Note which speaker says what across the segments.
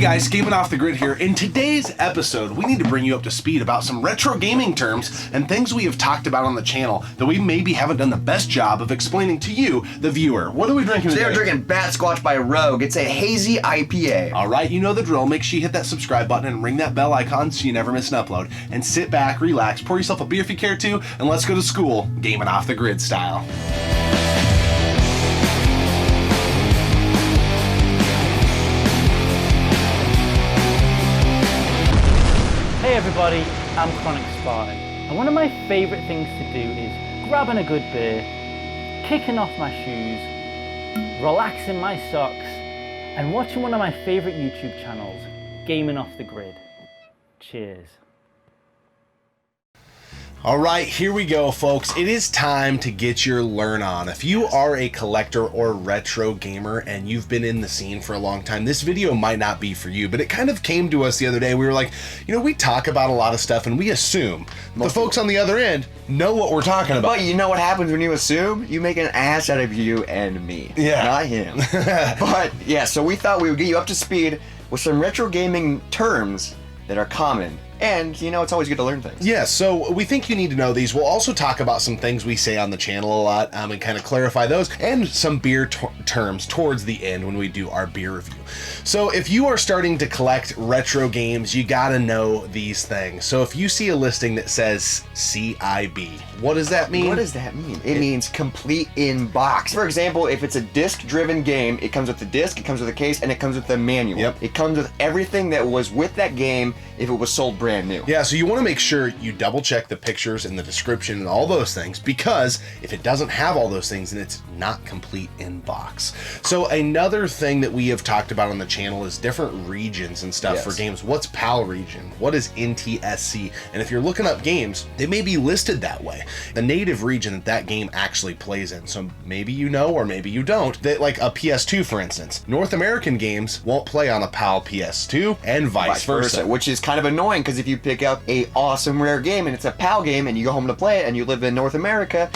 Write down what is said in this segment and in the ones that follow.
Speaker 1: Hey guys, Gaming Off the Grid here. In today's episode, we need to bring you up to speed about some retro gaming terms and things we have talked about on the channel that we maybe haven't done the best job of explaining to you, the viewer. What are we drinking today?
Speaker 2: Today we're drinking Bat Squatch by Rogue. It's a hazy IPA.
Speaker 1: Alright, you know the drill. Make sure you hit that subscribe button and ring that bell icon so you never miss an upload. And sit back, relax, pour yourself a beer if you care to, and let's go to school, Gaming Off the Grid style.
Speaker 3: Hey everybody, I'm Chronik Spartan, and one of my favourite things to do is grabbing a good beer, kicking off my shoes, relaxing my socks, and watching one of my favourite YouTube channels, Gaming Off the Grid. Cheers.
Speaker 1: Alright, here we go folks. It is time to get your learn on. If you are a collector or retro gamer and you've been in the scene for a long time, this video might not be for you, but it kind of came to us the other day. We were like, you know, we talk about a lot of stuff and we assume the folks on the other end know what we're talking about.
Speaker 2: But you know what happens when you assume? You make an ass out of you and me.
Speaker 1: Yeah.
Speaker 2: Not him. But yeah, so we thought we would get you up to speed with some retro gaming terms that are common. And, you know, it's always good to learn things.
Speaker 1: Yeah, so we think you need to know these. We'll also talk about some things we say on the channel a lot and kind of clarify those, and some beer terms towards the end when we do our beer review. So if you are starting to collect retro games, you gotta know these things. So if you see a listing that says CIB, what does that mean?
Speaker 2: What does that mean? It means complete in box. For example, if it's a disc-driven game, it comes with the disc, it comes with a case, and it comes with the manual.
Speaker 1: Yep.
Speaker 2: It comes with everything that was with that game if it was sold brand new.
Speaker 1: Yeah, so you want to make sure you double check the pictures and the description and all those things, because if it doesn't have all those things, then it's not complete in box. So another thing that we have talked about on the channel is different regions and stuff for games. What's PAL region? What is NTSC? And if you're looking up games, they may be listed that way. The native region that that game actually plays in. So maybe you know, or maybe you don't, that like a PS2, for instance, North American games won't play on a PAL PS2 and vice versa.
Speaker 2: Which is kind of annoying, because if you pick up a awesome rare game and it's a PAL game and you go home to play it and you live in North America,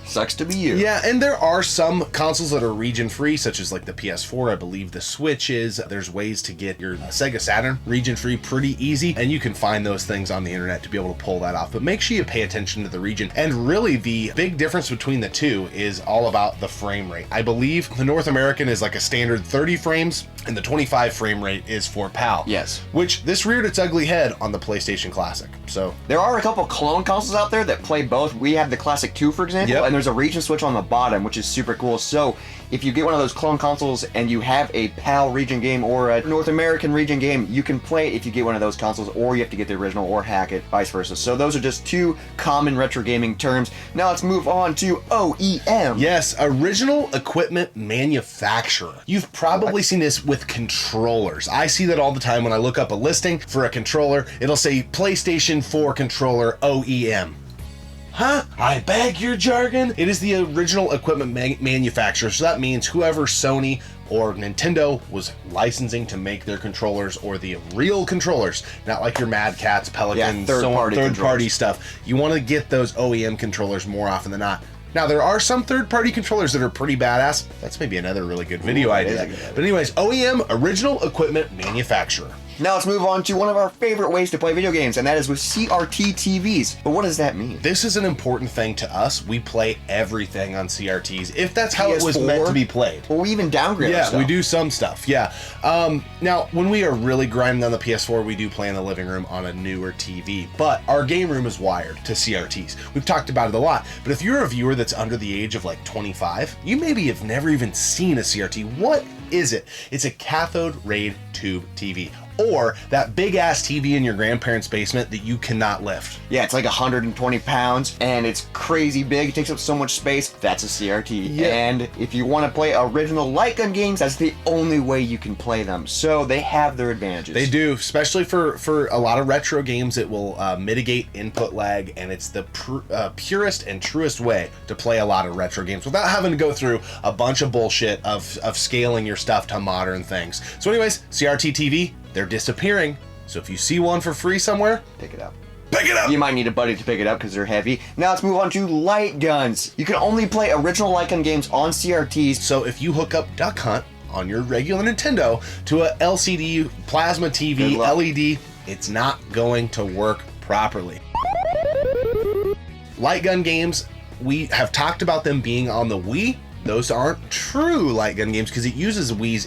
Speaker 2: sucks to be you.
Speaker 1: Yeah, and there are some consoles that are region free, such as like the PS4, I believe the Switch is. There's ways to get your Sega Saturn region free pretty easy, and you can find those things on the internet to be able to pull that off. But make sure you pay attention to the region. And really the big difference between the two is all about the frame rate. I believe the North American is like a standard 30 frames, and the 25 frame rate is for PAL.
Speaker 2: Yes.
Speaker 1: Which this reared its ugly head on the PlayStation Classic. So
Speaker 2: there are a couple clone consoles out there that play both. We have the Classic 2, for example, and there's a region switch on the bottom, which is super cool. So if you get one of those clone consoles and you have a PAL region game or a North American region game, you can play it if you get one of those consoles, or you have to get the original or hack it, vice versa. So those are just two common retro gaming terms. Now let's move on to OEM.
Speaker 1: Yes, original equipment manufacturer. You've probably seen this with controllers. I see that all the time when I look up a listing for a controller. It'll say PlayStation 4 controller OEM. Huh? I beg your jargon? It is the original equipment manufacturer, so that means whoever Sony or Nintendo was licensing to make their controllers, or the real controllers, not like your Mad Cats, Pelicans, third-party stuff. You want to get those OEM controllers more often than not. Now, there are some third-party controllers that are pretty badass. That's maybe another really good video idea. But anyways, OEM, original equipment manufacturer.
Speaker 2: Now let's move on to one of our favorite ways to play video games, and that is with CRT TVs. But what does that mean?
Speaker 1: This is an important thing to us. We play everything on CRTs, if that's how it was
Speaker 2: PS4,
Speaker 1: meant to be played.
Speaker 2: Well, we even downgrade
Speaker 1: Yeah,
Speaker 2: stuff.
Speaker 1: we do some stuff, yeah. Now, when we are really grinding on the PS4, we do play in the living room on a newer TV, but our game room is wired to CRTs. We've talked about it a lot, but if you're a viewer that's under the age of like 25, you maybe have never even seen a CRT. What is it? It's a cathode ray tube TV. Or that big ass TV in your grandparents' basement that you cannot lift.
Speaker 2: Yeah, it's like 120 pounds and it's crazy big. It takes up so much space. That's a CRT.
Speaker 1: Yeah.
Speaker 2: And if you want to play original light gun games, that's the only way you can play them. So they have their advantages.
Speaker 1: They do, especially for a lot of retro games. It will mitigate input lag, and it's the purest and truest way to play a lot of retro games without having to go through a bunch of bullshit of scaling your stuff to modern things. So anyways, CRT TV, they're disappearing. So if you see one for free somewhere,
Speaker 2: Pick it up.
Speaker 1: Pick it up!
Speaker 2: You might need a buddy to pick it up because they're heavy. Now let's move on to light guns. You can only play original light gun games on CRTs.
Speaker 1: So if you hook up Duck Hunt on your regular Nintendo to a LCD plasma TV LED, it's not going to work properly. Light gun games, we have talked about them being on the Wii. Those aren't true light gun games because it uses Wii's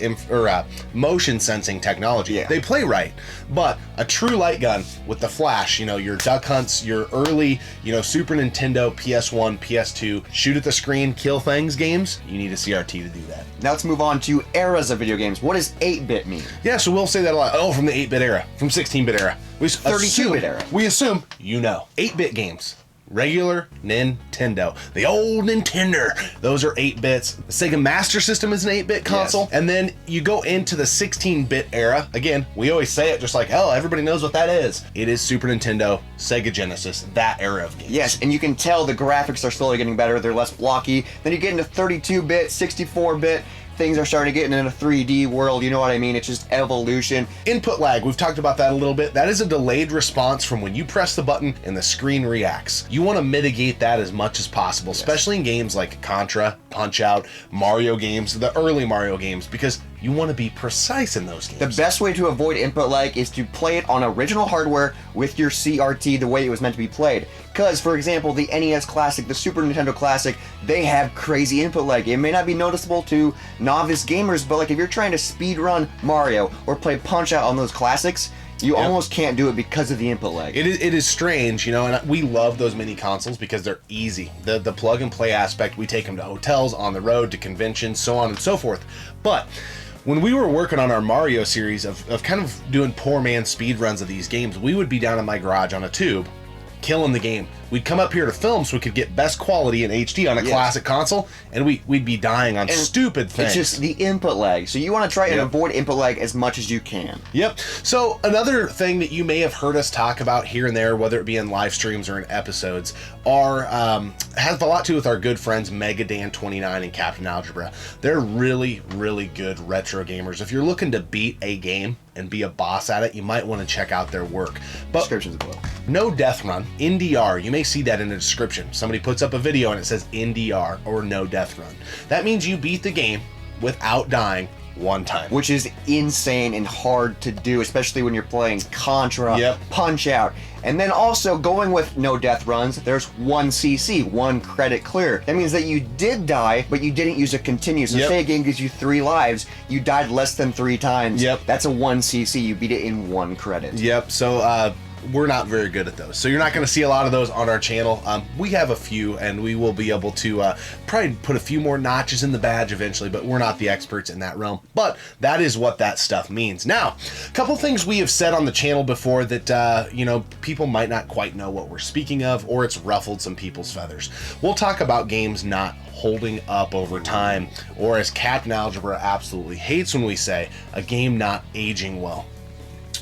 Speaker 1: motion sensing technology.
Speaker 2: Yeah.
Speaker 1: They play right, but a true light gun with the flash, you know, your Duck Hunts, your early, you know, Super Nintendo, PS1, PS2, shoot at the screen, kill things games, you need a CRT to do that.
Speaker 2: Now let's move on to eras of video games. What does 8-bit mean?
Speaker 1: Yeah, so we'll say that a lot. Oh, from the 8-bit era, from 16-bit era.
Speaker 2: 32-bit era.
Speaker 1: We assume, you know, 8-bit games. Regular Nintendo. The old Nintendo. Those are 8 bits. The Sega Master System is an 8-bit console. Yes. And then you go into the 16-bit era. Again, we always say it just like, hell, everybody knows what that is. It is Super Nintendo, Sega Genesis, that era of games.
Speaker 2: Yes, and you can tell the graphics are slowly getting better. They're less blocky. Then you get into 32-bit, 64-bit. Things are starting to get into a 3D world, you know what I mean? It's just evolution.
Speaker 1: Input lag, we've talked about that a little bit. That is a delayed response from when you press the button and the screen reacts. You want to mitigate that as much as possible, especially in games like Contra, Punch-Out, Mario games, the early Mario games, because you want to be precise in those games.
Speaker 2: The best way to avoid input lag is to play it on original hardware with your CRT the way it was meant to be played. Because, for example, the NES Classic, the Super Nintendo Classic, they have crazy input lag. It may not be noticeable to novice gamers, but like if you're trying to speed run Mario or play Punch-Out on those classics, you almost can't do it because of the input lag.
Speaker 1: It is strange, you know, and we love those mini consoles because they're easy. The plug and play aspect, we take them to hotels, on the road, to conventions, so on and so forth. But when we were working on our Mario series of kind of doing poor man speed runs of these games, we would be down in my garage on a tube, killing the game. We'd come up here to film so we could get best quality in HD on a classic console, and we'd be dying on stupid things.
Speaker 2: It's just the input lag. So you want to try and avoid input lag as much as you can.
Speaker 1: Yep. So another thing that you may have heard us talk about here and there, whether it be in live streams or in episodes, are has a lot to do with our good friends Megadan29 and Captain Algebra. They're really, really good retro gamers. If you're looking to beat a game and be a boss at it, you might want to check out their work. But
Speaker 2: descriptions below.
Speaker 1: No death run, NDR, you may see that in the description. Somebody puts up a video and it says NDR, or no death run. That means you beat the game without dying one time.
Speaker 2: Which is insane and hard to do, especially when you're playing Contra, Punch-Out. And then also going with no death runs, there's 1 CC, 1 credit clear. That means that you did die, but you didn't use a continue. So say a game gives you 3 lives, you died less than 3 times. That's a 1 CC, you beat it in 1 credit.
Speaker 1: So we're not very good at those. So you're not going to see a lot of those on our channel. We have a few, and we will be able to probably put a few more notches in the badge eventually, but we're not the experts in that realm. But that is what that stuff means. Now, a couple things we have said on the channel before that, you know, people might not quite know what we're speaking of, or it's ruffled some people's feathers. We'll talk about games not holding up over time, or as Captain Algebra absolutely hates when we say, a game not aging well.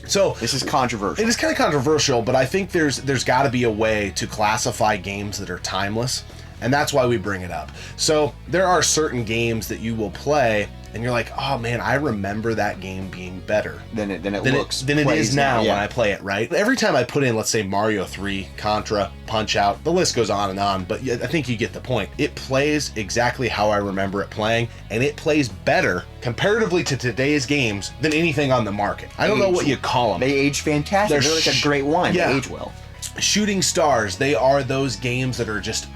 Speaker 1: So
Speaker 2: this is controversial.
Speaker 1: It is kind of controversial, but I think there's got to be a way to classify games that are timeless, and that's why we bring it up. So there are certain games that you will play and you're like, oh man, I remember that game being better
Speaker 2: than it looks
Speaker 1: than it is now when I play it, right? Every time I put in, let's say, Mario 3, Contra, Punch-Out, the list goes on, but I think you get the point. It plays exactly how I remember it playing, and it plays better comparatively to today's games than anything on the market. I don't know what you call them.
Speaker 2: They age fantastic. They're like a great wine. They age well.
Speaker 1: Shooting Stars, they are those games that are just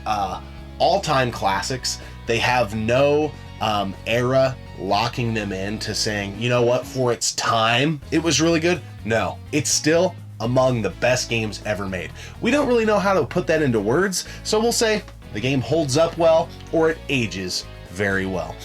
Speaker 1: all-time classics. They have no era locking them into saying, you know what, for its time, it was really good. No, it's still among the best games ever made. We don't really know how to put that into words, so we'll say the game holds up well or it ages very well.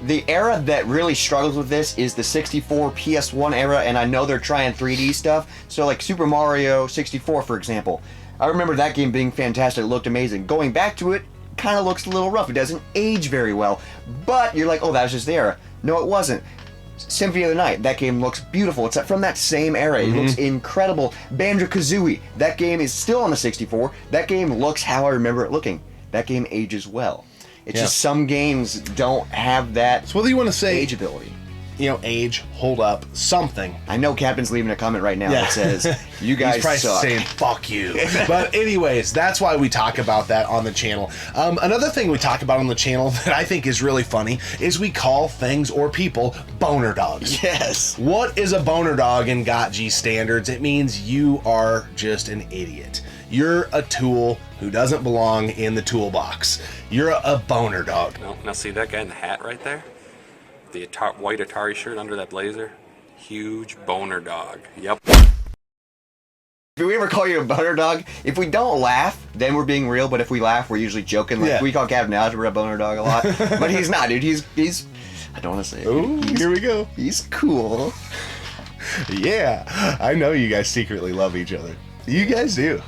Speaker 2: The era that really struggles with this is the 64 PS1 era, and I know they're trying 3D stuff. So like Super Mario 64, for example. I remember that game being fantastic. It looked amazing. Going back to it, kind of looks a little rough. It doesn't age very well. But you're like, oh, that was just the era. No, it wasn't. Symphony of the Night, that game looks beautiful. It's from that same era. It looks incredible. Banjo-Kazooie, that game is still on the 64. That game looks how I remember it looking. That game ages well. It's just some games don't have that
Speaker 1: so whether you want to say
Speaker 2: ageability.
Speaker 1: age, hold up, something.
Speaker 2: I know Captain's leaving a comment right now that says, you guys
Speaker 1: He's probably
Speaker 2: suck.
Speaker 1: saying, fuck you. But anyways, that's why we talk about that on the channel. Another thing we talk about on the channel that I think is really funny is we call things or people boner dogs.
Speaker 2: Yes.
Speaker 1: What is a boner dog in GOT-G standards? It means you are just an idiot. You're a tool who doesn't belong in the toolbox. You're a boner dog.
Speaker 4: No, now see that guy in the hat right there? The white Atari shirt under that blazer? Huge boner dog. Yep.
Speaker 2: If we ever call you a boner dog, if we don't laugh, then we're being real. But if we laugh, we're usually joking. Like we call Captain Algebra a boner dog a lot, but he's not, dude. He's I don't want to say it.
Speaker 1: Ooh, here we go.
Speaker 2: He's cool.
Speaker 1: Yeah, I know you guys secretly love each other. You guys do.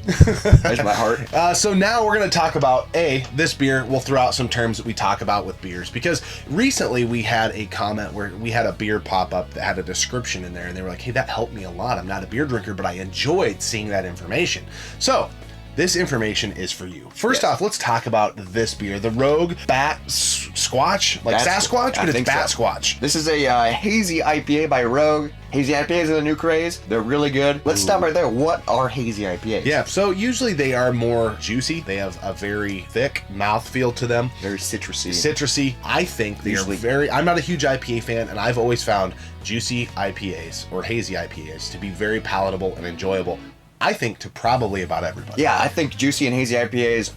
Speaker 2: There's my heart.
Speaker 1: So now we're going to talk about this beer. We'll throw out some terms that we talk about with beers, because recently we had a comment where we had a beer pop up that had a description in there, and they were like, hey, that helped me a lot. I'm not a beer drinker, but I enjoyed seeing that information. So this information is for you. First off, let's talk about this beer, the Rogue Bat Squatch, like Sasquatch, but it's Bat Squatch.
Speaker 2: This is a hazy IPA by Rogue. Hazy IPAs are the new craze. They're really good. Let's stop right there. What are hazy IPAs?
Speaker 1: Yeah, so usually they are more juicy. They have a very thick mouthfeel to them.
Speaker 2: Very citrusy.
Speaker 1: Citrusy. I think they are very... I'm not a huge IPA fan, and I've always found juicy IPAs or hazy IPAs to be very palatable and enjoyable. I think to probably about everybody.
Speaker 2: Yeah, I think juicy and hazy IPAs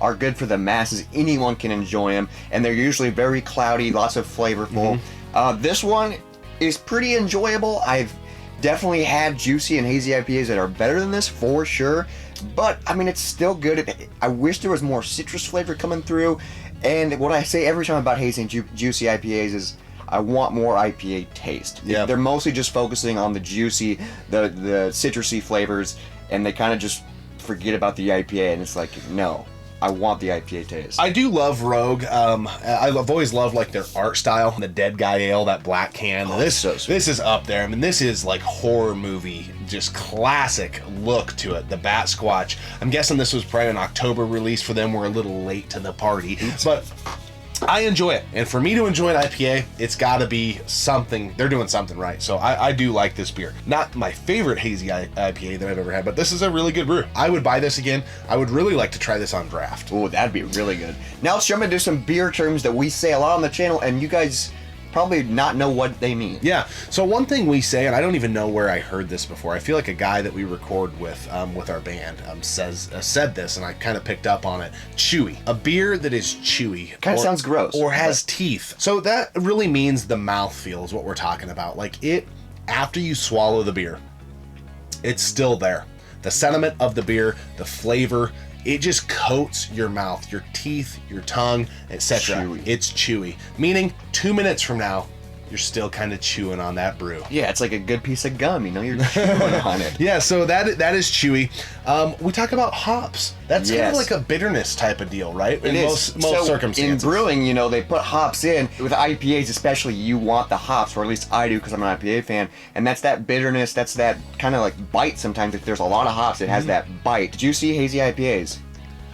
Speaker 2: are good for the masses. Anyone can enjoy them, and they're usually very cloudy, lots of flavorful. This one is pretty enjoyable. I've definitely had juicy and hazy IPAs that are better than this, for sure. But, I mean, it's still good. I wish there was more citrus flavor coming through. And what I say every time about hazy and juicy IPAs is I want more IPA taste.
Speaker 1: Yeah.
Speaker 2: They're mostly just focusing on the juicy, the citrusy flavors, and they kind of just forget about the IPA, and it's like, no. I want the IPA taste.
Speaker 1: I do love Rogue. I've always loved like their art style. The Dead Guy Ale, that black can. This is up there. I mean, this is like horror movie, just classic look to it. The Bat Squatch. I'm guessing this was probably an October release for them. We're a little late to the party, but I enjoy it. And for me to enjoy an IPA, it's got to be something. They're doing something right. So I do like this beer. Not my favorite hazy IPA that I've ever had, but this is a really good brew. I would buy this again. I would really like to try this on draft.
Speaker 2: Oh, that'd be really good. Now let's jump into some beer terms that we say a lot on the channel, and you guys probably not know what they mean.
Speaker 1: Yeah. So one thing we say, and I don't even know where I heard this before. I feel like a guy that we record with our band said this, and I kind of picked up on it. Chewy. A beer that is chewy.
Speaker 2: Kind of sounds gross.
Speaker 1: Or has teeth. So that really means the mouthfeel is what we're talking about. Like it, after you swallow the beer, it's still there. The sentiment of the beer, the flavor, it just coats your mouth, your teeth, your tongue, etc. It's chewy. Meaning 2 minutes from now, you're still kind of chewing on that brew.
Speaker 2: Yeah, it's like a good piece of gum, you know, you're chewing on it.
Speaker 1: Yeah, so that is chewy. We talk about hops. That's kind of like a bitterness type of deal, right? In most circumstances.
Speaker 2: In brewing, you know, they put hops in. With IPAs especially, you want the hops, or at least I do because I'm an IPA fan, and that's that bitterness, that's that kind of like bite sometimes. If there's a lot of hops, it has that bite. Juicy, hazy IPAs.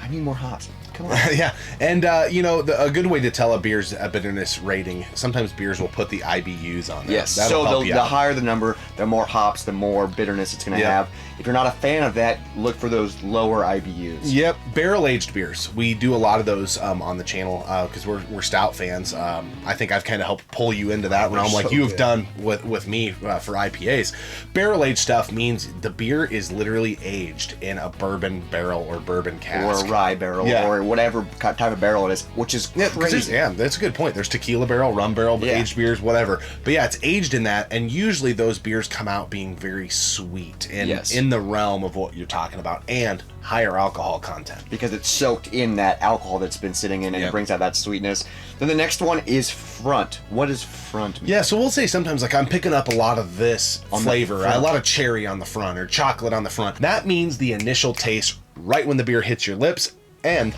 Speaker 2: I need more hops. Come on.
Speaker 1: Yeah, and you know, a good way to tell a beer's a bitterness rating, sometimes beers will put the IBUs on there.
Speaker 2: Yes, so the higher the number, the more hops, the more bitterness it's going to have. If you're not a fan of that, look for those lower IBUs.
Speaker 1: Yep, barrel-aged beers. We do a lot of those on the channel because we're stout fans. I think I've kind of helped pull you into that realm like you have done with me for IPAs. Barrel-aged stuff means the beer is literally aged in a bourbon barrel or bourbon cask.
Speaker 2: Or a rye barrel or whatever type of barrel it is, which is crazy.
Speaker 1: Yeah, that's a good point. There's tequila barrel, rum barrel, aged beers, whatever. But yeah, it's aged in that, and usually those beers come out being very sweet and in the realm of what you're talking about, and higher alcohol content.
Speaker 2: Because it's soaked in that alcohol that's been sitting in, and it brings out that sweetness. Then the next one is front. What does front mean?
Speaker 1: Yeah, so we'll say sometimes like I'm picking up a lot of this flavor, a lot of cherry on the front or chocolate on the front. That means the initial taste right when the beer hits your lips and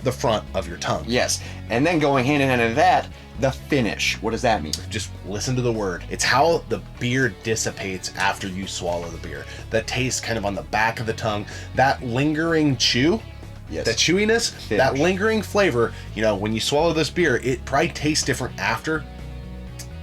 Speaker 1: the front of your tongue.
Speaker 2: Yes, and then going hand in hand with that, the finish. What does that mean?
Speaker 1: Just listen to the word. It's how the beer dissipates after you swallow the beer. That taste kind of on the back of the tongue, that lingering chew, that chewiness, that lingering flavor. You know, when you swallow this beer, it probably tastes different after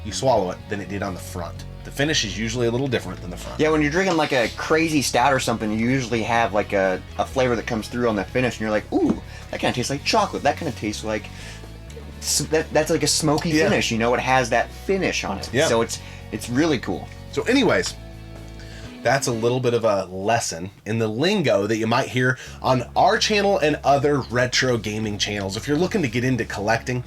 Speaker 1: you swallow it, than it did on the front. The finish is usually a little different than the front.
Speaker 2: Yeah, when you're drinking like a crazy stout or something, you usually have like a flavor that comes through on the finish, and you're like, ooh, that kind of tastes like chocolate. That kind of tastes like that's like a smoky finish. You know, it has that finish on it.
Speaker 1: Yeah.
Speaker 2: So it's really cool.
Speaker 1: So anyways, that's a little bit of a lesson in the lingo that you might hear on our channel and other retro gaming channels. If you're looking to get into collecting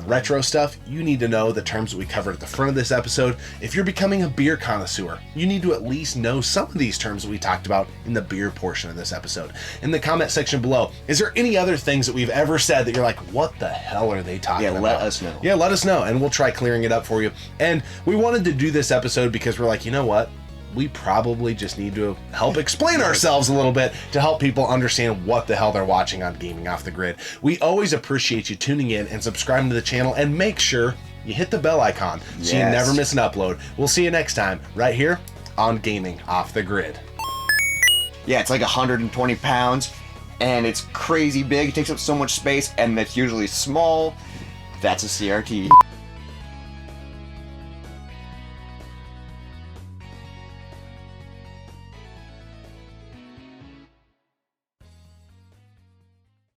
Speaker 1: retro stuff, you need to know the terms that we covered at the front of this episode. If you're becoming a beer connoisseur, you need to at least know some of these terms that we talked about in the beer portion of this episode. In the comment section below, is there any other things that we've ever said that you're like, what the hell are they talking about?
Speaker 2: Yeah, let us know.
Speaker 1: Yeah, let us know, and we'll try clearing it up for you. And we wanted to do this episode because we're like, you know what? We probably just need to help explain ourselves a little bit to help people understand what the hell they're watching on Gaming Off the Grid. We always appreciate you tuning in and subscribing to the channel, and make sure you hit the bell icon so you never miss an upload. We'll see you next time right here on Gaming Off the Grid.
Speaker 2: Yeah, it's like 120 pounds, and it's crazy big. It takes up so much space, and it's usually small. That's a CRT.